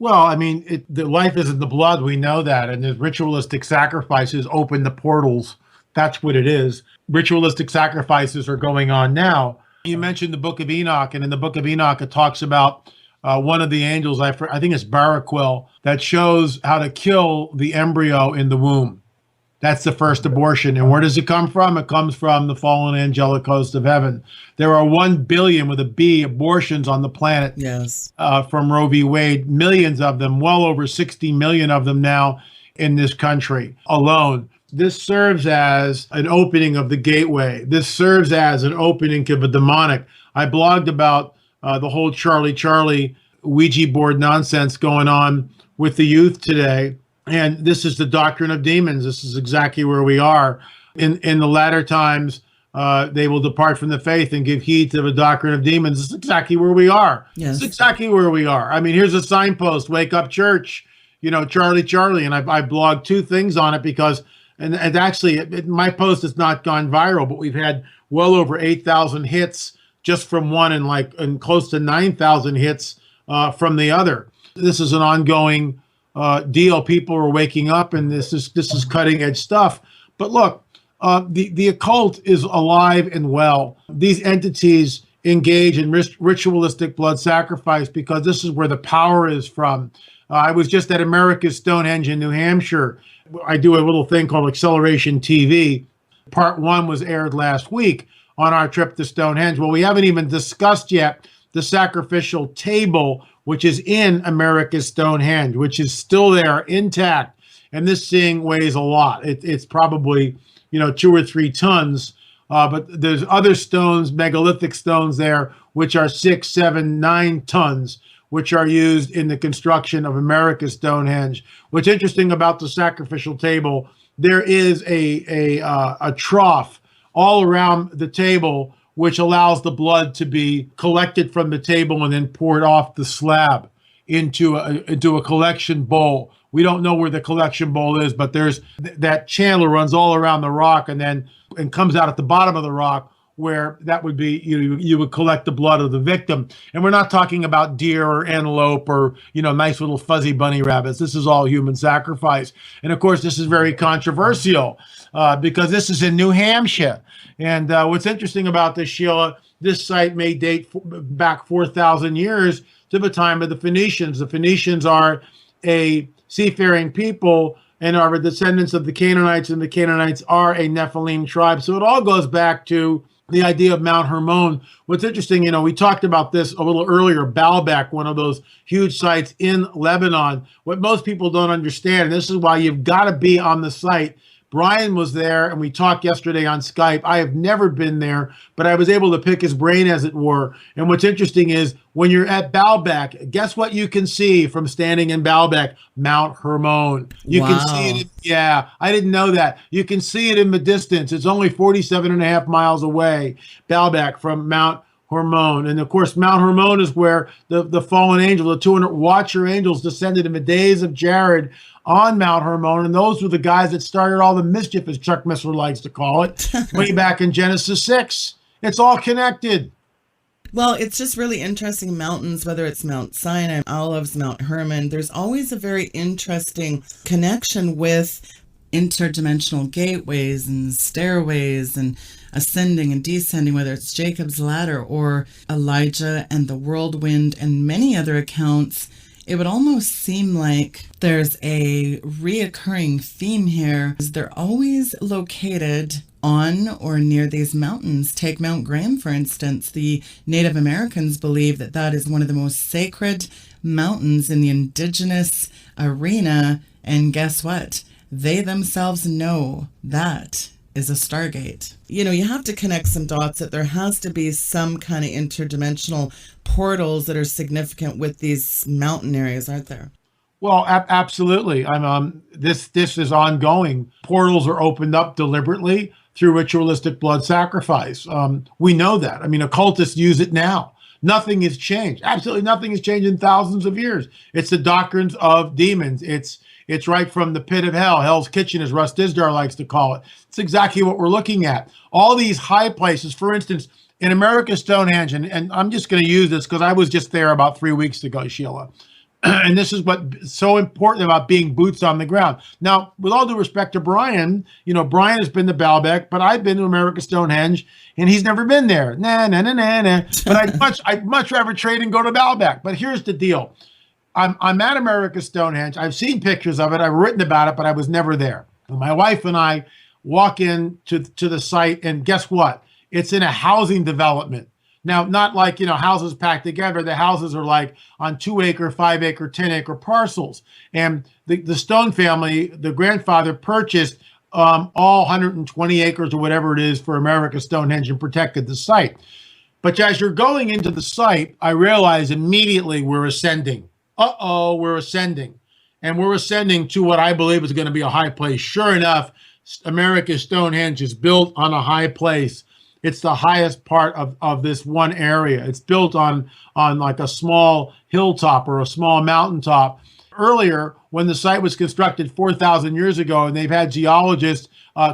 Well, I mean, the life is in the blood. We know that. And the ritualistic sacrifices open the portals. That's what it is. Ritualistic sacrifices are going on now. You mentioned the Book of Enoch. And in the Book of Enoch, it talks about one of the angels, I think it's Baraquil, that shows how to kill the embryo in the womb. That's the first abortion. And where does it come from? It comes from the fallen angelic host of heaven. There are 1 billion with a B abortions on the planet. Yes. From Roe v. Wade, millions of them, well over 60 million of them now in this country alone. This serves as an opening of the gateway. This serves as an opening to the demonic. I blogged about the whole Charlie Ouija board nonsense going on with the youth today. And this is the doctrine of demons. This is exactly where we are. In the latter times, they will depart from the faith and give heed to the doctrine of demons. This is exactly where we are. Yes. It's exactly where we are. I mean, here's a signpost, Wake Up Church, Charlie. And I blogged 2 things on it because, and actually, my post has not gone viral, but we've had well over 8,000 hits just from one and close to 9,000 hits from the other. This is an ongoing deal. People are waking up, and this is cutting edge stuff. But look, the occult is alive and well. These entities engage in ritualistic blood sacrifice because this is where the power is from. I was just at America's Stonehenge in New Hampshire. I do a little thing called Acceleration TV. Part 1 was aired last week on our trip to Stonehenge. Well, we haven't even discussed yet the sacrificial table, which is in America's Stonehenge, which is still there intact. And this thing weighs a lot. It's probably, 2 or 3 tons. But there's other stones, megalithic stones there, which are 6, 7, 9 tons, which are used in the construction of America's Stonehenge. What's interesting about the sacrificial table, there is a trough all around the table, which allows the blood to be collected from the table and then poured off the slab into a collection bowl. We don't know where the collection bowl is, but there's that channel runs all around the rock and comes out at the bottom of the rock, where that would be, you would collect the blood of the victim. And we're not talking about deer or antelope or, nice little fuzzy bunny rabbits. This is all human sacrifice. And of course, this is very controversial because this is in New Hampshire. And what's interesting about this, Sheila, this site may date back 4,000 years to the time of the Phoenicians. The Phoenicians are a seafaring people and are the descendants of the Canaanites, and the Canaanites are a Nephilim tribe. So it all goes back to the idea of Mount Hermon. What's interesting, we talked about this a little earlier, Baalbek, one of those huge sites in Lebanon. What most people don't understand, and this is why you've got to be on the site, Brian was there, and we talked yesterday on Skype. I have never been there, but I was able to pick his brain, as it were. And what's interesting is when you're at Baalbek, guess what you can see from standing in Baalbek? Mount Hermon. You can see it. Yeah, I didn't know that. You can see it in the distance. It's only 47 and a half miles away, Baalbek, from Mount Hermon. And of course, Mount Hermon is where the fallen angel, the 200 watcher angels, descended in the days of Jared on Mount Hermon, and those were the guys that started all the mischief, as Chuck Missler likes to call it, way back in Genesis 6. It's all connected. Well, it's just really interesting. Mountains, whether it's Mount Sinai, Olives, Mount Hermon, there's always a very interesting connection with interdimensional gateways and stairways and ascending and descending, whether it's Jacob's ladder or Elijah and the whirlwind and many other accounts. It would almost seem like there's a reoccurring theme here. They're always located on or near these mountains. Take Mount Graham, for instance. The Native Americans believe that that is one of the most sacred mountains in the indigenous arena. And guess what? They themselves know that is a stargate. You know, you have to connect some dots that there has to be some kind of interdimensional portals that are significant with these mountain areas, aren't there? Well, absolutely. This is ongoing. Portals are opened up deliberately through ritualistic blood sacrifice. We know that. I mean, occultists use it now. Nothing has changed. Absolutely nothing has changed in thousands of years. It's the doctrines of demons. It's right from the pit of hell, Hell's Kitchen, as Russ Dizdar likes to call it. It's exactly what we're looking at. All these high places, for instance, in America's Stonehenge, and I'm just going to use this because I was just there about 3 weeks ago, Sheila. And this is what's so important about being boots on the ground. Now, with all due respect to Brian, you know, Brian has been to Baalbek, but I've been to America's Stonehenge, and he's never been there. Nah. But I'd much rather trade and go to Baalbek. But here's the deal. I'm at America's Stonehenge. I've seen pictures of it. I've written about it, but I was never there. My wife and I walk in to the site, and guess what? It's in a housing development. Now, not like, you know, houses packed together. The houses are like on 2-acre, 5-acre, 10-acre parcels. And the Stone family, the grandfather, purchased all 120 acres or whatever it is for America's Stonehenge and protected the site. But as you're going into the site, I realize immediately we're ascending. We're ascending. And we're ascending to what I believe is going to be a high place. Sure enough, America's Stonehenge is built on a high place. It's the highest part of this one area. It's built on like a small hilltop or a small mountaintop. Earlier, when the site was constructed 4,000 years ago, and they've had geologists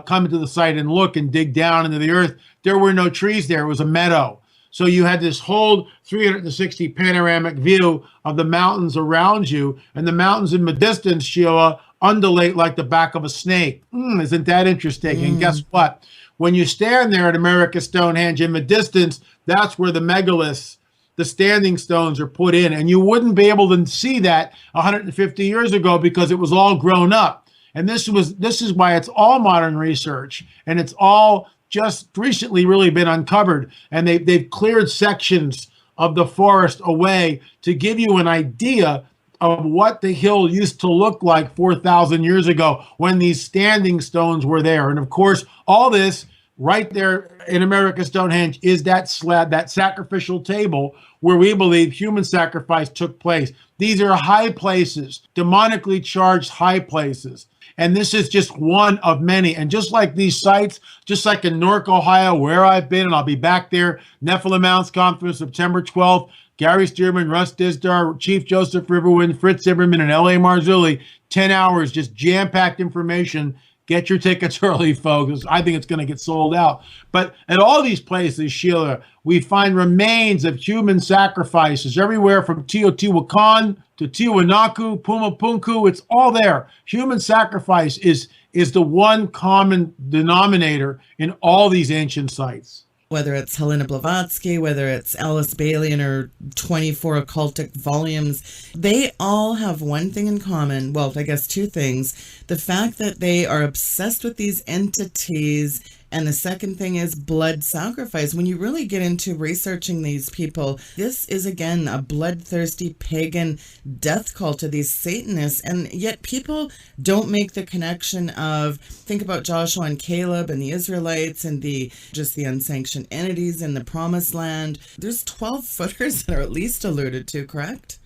come to the site and look and dig down into the earth, there were no trees there. It was a meadow. So you had this whole 360 panoramic view of the mountains around you, and the mountains in the distance, Sheila, undulate like the back of a snake. Isn't that interesting? And guess what? When you stand there at America's Stonehenge in the distance, that's where the megaliths, the standing stones, are put in. And you wouldn't be able to see that 150 years ago because it was all grown up. And this is why it's all modern research, and it's all just recently really been uncovered. And they've cleared sections of the forest away to give you an idea of what the hill used to look like 4,000 years ago when these standing stones were there. And of course, all this right there in America's Stonehenge is that slab, that sacrificial table where we believe human sacrifice took place. These are high places, demonically charged high places. And this is just one of many. And just like these sites, just like in Newark, Ohio, where I've been, and I'll be back there, Nephilim Mounts Conference, September 12th, Gary Stearman, Russ Dizdar, Chief Joseph Riverwind, Fritz Zimmerman, and L.A. Marzulli. 10 hours, just jam-packed information. Get your tickets early, folks. I think it's going to get sold out. But at all these places, Sheila, we find remains of human sacrifices everywhere from Teotihuacan to Tiwanaku, Pumapunku. It's all there. Human sacrifice is the one common denominator in all these ancient sites. Whether it's Helena Blavatsky, whether it's Alice Bailey and her 24 occultic volumes, they all have one thing in common. Well, I guess two things. The fact that they are obsessed with these entities And the second thing is blood sacrifice. When you really get into researching these people, this is again a bloodthirsty pagan death cult to these Satanists. And yet people don't make the connection of, think about Joshua and Caleb and the Israelites and the unsanctioned entities in the promised land. There's 12 footers that are at least alluded to, correct?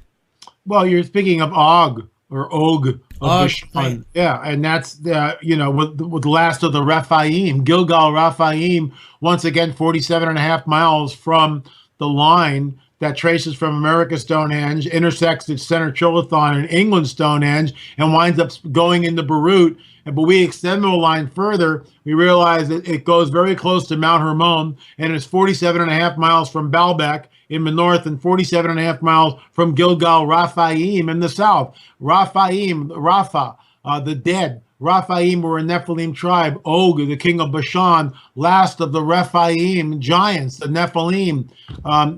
Well, you're speaking of Og or Og of Bashan. Right. Yeah, and that's with the last of the Rephaim, Gilgal Rephaim, once again 47 and a half miles from the line that traces from America Stonehenge, intersects at Center Trilothon in England Stonehenge, and winds up going into Beirut. But we extend the line further. We realize that it goes very close to Mount Hermon, and it's 47 and a half miles from Baalbek in the north and 47 and a half miles from Gilgal Raphaim in the south. Raphaim, Rapha, the dead. Raphaim were a Nephilim tribe. Og, the king of Bashan, last of the Rephaim giants, the Nephilim.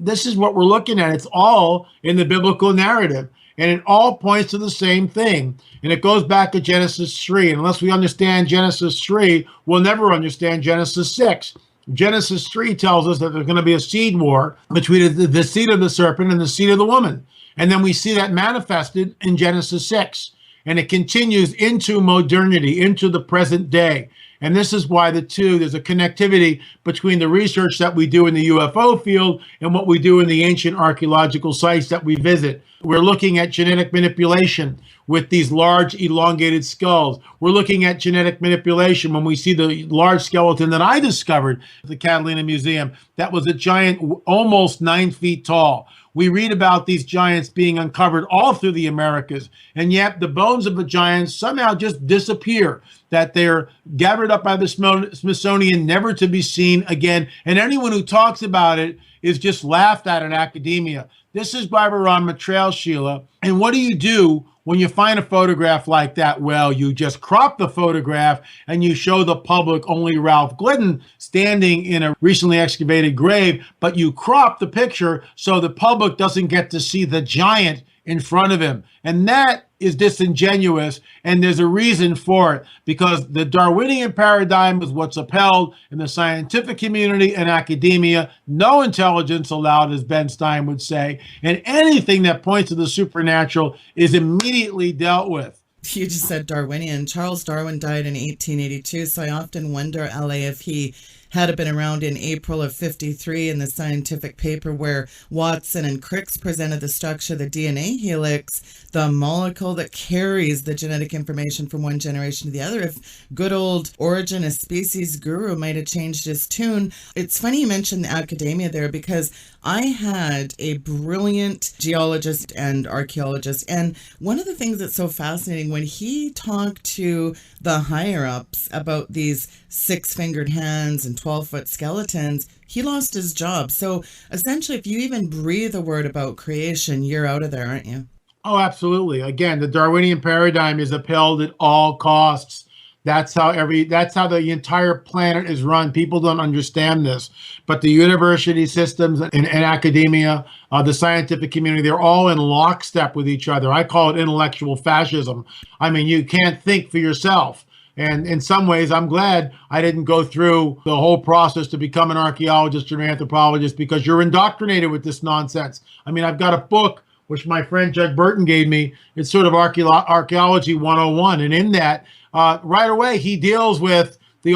This is what we're looking at. It's all in the biblical narrative. And it all points to the same thing. And it goes back to Genesis 3. And unless we understand Genesis 3, we'll never understand Genesis 6. Genesis 3 tells us that there's going to be a seed war between the seed of the serpent and the seed of the woman. And then we see that manifested in Genesis 6. And it continues into modernity, into the present day. And this is why there's a connectivity between the research that we do in the UFO field and what we do in the ancient archaeological sites that we visit. We're looking at genetic manipulation with these large elongated skulls. We're looking at genetic manipulation when we see the large skeleton that I discovered at the Catalina Museum. That was a giant almost 9 feet tall. We read about these giants being uncovered all through the Americas, and yet the bones of the giants somehow just disappear, that they're gathered up by the Smithsonian, never to be seen again. And anyone who talks about it is just laughed at in academia. This is why we're on the trail, Sheila. And what do you do when you find a photograph like that? Well, you just crop the photograph and you show the public only Ralph Glidden standing in a recently excavated grave, but you crop the picture so the public doesn't get to see the giant in front of him. And that is disingenuous, and there's a reason for it, because the Darwinian paradigm is what's upheld in the scientific community and academia. No intelligence allowed, as Ben Stein would say, and anything that points to the supernatural is immediately dealt with. You just said Darwinian. Charles Darwin died in 1882, so I often wonder, LA, if he had been around in April of 53 in the scientific paper where Watson and Crick's presented the structure of the DNA helix, the molecule that carries the genetic information from one generation to the other. If good old Origin of Species guru might have changed his tune. It's funny you mentioned the academia there, because I had a brilliant geologist and archaeologist, and one of the things that's so fascinating, when he talked to the higher-ups about these 6-fingered hands and 12-foot skeletons, he lost his job. So essentially, if you even breathe a word about creation, you're out of there, aren't you? Oh, absolutely. Again, the Darwinian paradigm is upheld at all costs. That's how the entire planet is run. People don't understand this, but the university systems and academia, the scientific community, they're all in lockstep with each other. I call it intellectual fascism. I mean, you can't think for yourself. And in some ways, I'm glad I didn't go through the whole process to become an archaeologist or an anthropologist, because you're indoctrinated with this nonsense. I mean, I've got a book which my friend Judge Burton gave me. It's sort of Archaeology 101. And in that, right away, the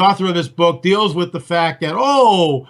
author of this book deals with the fact that, all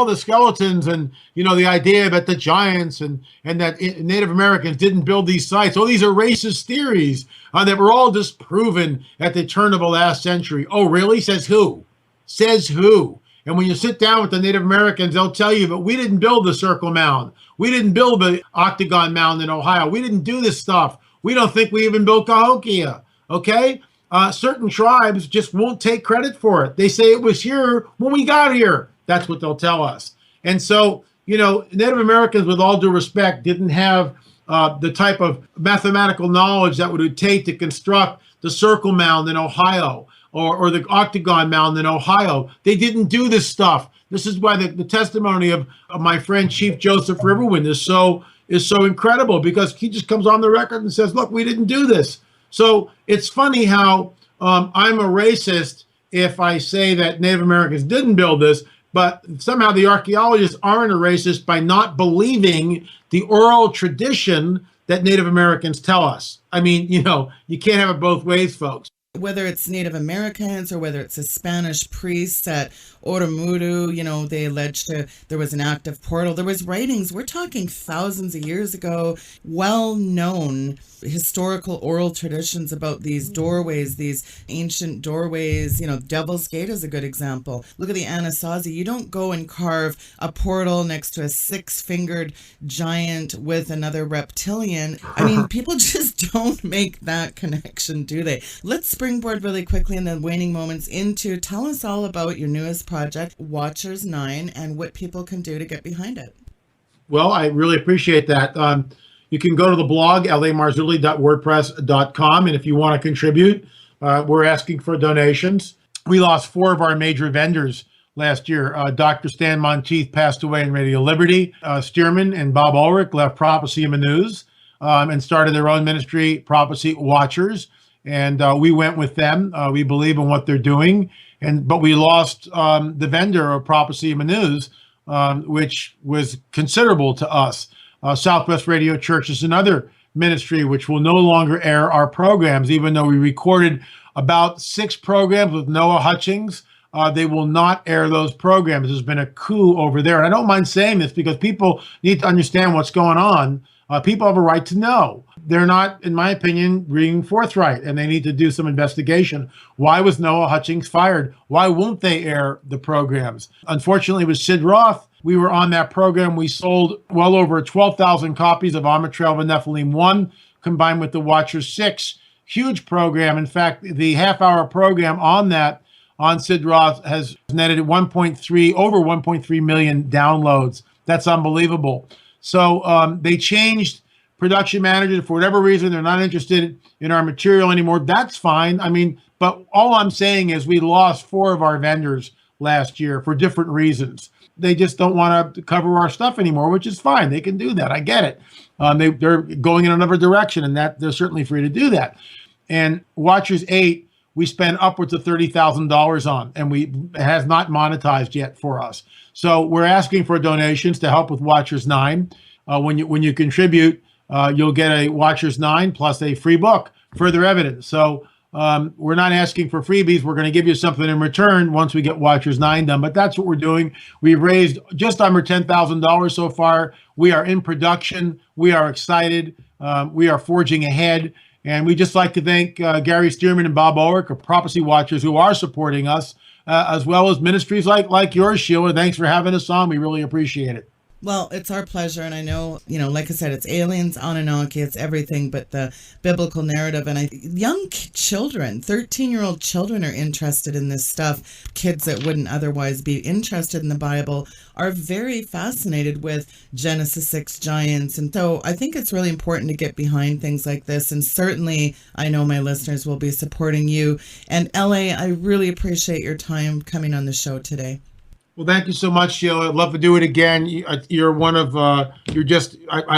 the skeletons and, the idea that the giants and that Native Americans didn't build these sites. Oh, these are racist theories that were all disproven at the turn of the last century. Oh, really? Says who? Says who? And when you sit down with the Native Americans, they'll tell you, but we didn't build the Circle Mound. We didn't build the Octagon Mound in Ohio. We didn't do this stuff. We don't think we even built Cahokia. Okay? Certain tribes just won't take credit for it. They say it was here when we got here. That's what they'll tell us. And so, Native Americans, with all due respect, didn't have the type of mathematical knowledge that would take to construct the Circle Mound in Ohio or the Octagon Mound in Ohio. They didn't do this stuff. This is why the testimony of my friend Chief Joseph Riverwind is so incredible, because he just comes on the record and says, look, we didn't do this. So it's funny how I'm a racist if I say that Native Americans didn't build this, but somehow the archaeologists aren't a racist by not believing the oral tradition that Native Americans tell us. I mean, you can't have it both ways, folks. Whether it's Native Americans or whether it's a Spanish priest at Oromudu, they alleged there was an active portal. There was writings, we're talking thousands of years ago, well-known historical oral traditions about these doorways, these ancient doorways. Devil's Gate is a good example. Look at the Anasazi. You don't go and carve a portal next to a six-fingered giant with another reptilian. I mean, people just don't make that connection, do they? Let's springboard really quickly in the waning moments into tell us all about your newest project, Watchers 9, and what people can do to get behind it. Well, I really appreciate that. You can go to the blog, lamarzulli.wordpress.com, and if you want to contribute, we're asking for donations. We lost 4 of our major vendors last year. Dr. Stan Monteith passed away in Radio Liberty. Stearman and Bob Ulrich left Prophecy in the News and started their own ministry, Prophecy Watchers. And we went with them. We believe in what they're doing. But we lost the vendor of Prophecy in the News, which was considerable to us. Southwest Radio Church is another ministry which will no longer air our programs, even though we recorded about 6 programs with Noah Hutchings. They will not air those programs. There's been a coup over there. And I don't mind saying this because people need to understand what's going on. People have a right to know. They're not, in my opinion, being forthright, and they need to do some investigation. Why was Noah Hutchings fired? Why won't they air the programs? Unfortunately, with Sid Roth, we were on that program. We sold well over 12,000 copies of On the Trail of the Nephilim 1, combined with the Watchers 6. Huge program. In fact, the half-hour program on Sid Roth has netted over 1.3 million downloads. That's unbelievable. So they changed production manager. For whatever reason, they're not interested in our material anymore. That's fine. I mean, but all I'm saying is we lost 4 of our vendors last year for different reasons. They just don't want to cover our stuff anymore, which is fine. They can do that. I get it. They're going in another direction, and that they're certainly free to do that. And Watchers 8, we spent upwards of $30,000 on, and it has not monetized yet for us. So we're asking for donations to help with Watchers 9. When you contribute, you'll get a Watchers 9 plus a free book, Further Evidence. So we're not asking for freebies. We're going to give you something in return once we get Watchers 9 done. But that's what we're doing. We've raised just under $10,000 so far. We are in production. We are excited. We are forging ahead. And we just like to thank Gary Stearman and Bob Ulrich of Prophecy Watchers who are supporting us, as well as ministries like yours, Sheila. Thanks for having us on. We really appreciate it. Well, it's our pleasure. And I know, like I said, it's aliens, Anunnaki, it's everything but the biblical narrative. And young children, 13-year-old children are interested in this stuff. Kids that wouldn't otherwise be interested in the Bible are very fascinated with Genesis 6 giants. And so I think it's really important to get behind things like this. And certainly I know my listeners will be supporting you. And LA, I really appreciate your time coming on the show today. Well, thank you so much, Sheila. I'd love to do it again. You're one of, I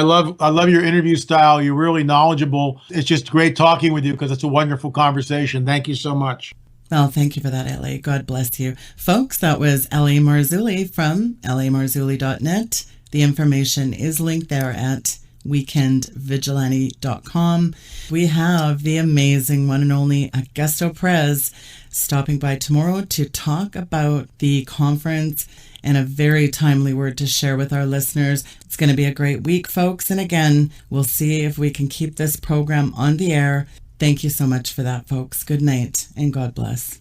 love your interview style. You're really knowledgeable. It's just great talking with you because it's a wonderful conversation. Thank you so much. Well, thank you for that, L.A. God bless you. Folks, that was L.A. Marzulli from lamarzulli.net. The information is linked there at weekendvigilante.com. We have the amazing one and only Augusto Perez stopping by tomorrow to talk about the conference and a very timely word to share with our listeners. It's going to be a great week, folks. And again, we'll see if we can keep this program on the air. Thank you so much for that, folks. Good night and God bless.